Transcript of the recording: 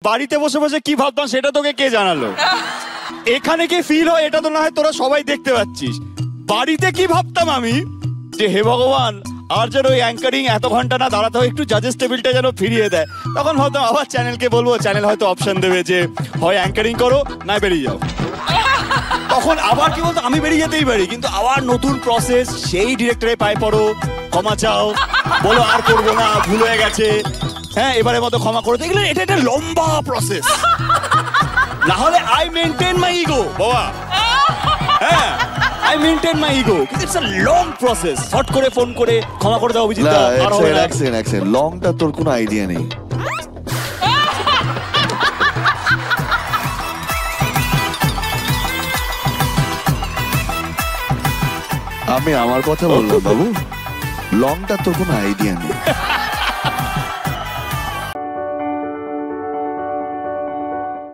বাড়িতে বসে বসে কি ভাবতাম সেটা তোকে কে জানালো? এখানে কি ফিল হয় এটা তো না হয় তোরা সবাই দেখতে পাচ্ছিস। বাড়িতে কি ভাবতাম আমি, যে হে ভগবান আর যেন ওই অ্যাঙ্কারিং এত ঘন্টা না দাঁড়াতে হয়, একটু জাজেস টেবিলটা যেন ফিরিয়ে দেয়। তখন ভাবতাম আবার চ্যানেলকে বলবো, চ্যানেল হয়তো অপশন দেবে যে হয় অ্যাঙ্কারিং করো না বেরিয়ে যাও। তখন আবার কি বলতো, আমি বেরিয়ে যেতেই পারি, কিন্তু আবার নতুন প্রসেস, সেই ডিরেক্টরের পায়ে পড়ো, ক্ষমা চাও, বলো আর করবো না, ভুল হয়ে গেছে, হ্যাঁ এবারের মতো ক্ষমা করে দেখলেন। এটা একটা লম্বা প্রসেস। না হলে আই মেনটেন মাই ইগো বাবা, হ্যাঁ আই মেনটেন মাই ইগো, কিন্তু it's a long process. Hot করে ফোন করে ক্ষমা করে দাও অভিজিৎ, আর হবে না। লংটা তোর কোনো আইডিয়া নেই। আমি আমার কথা বললাম বাবু, লংটা তোর কোনো আইডিয়া নেই।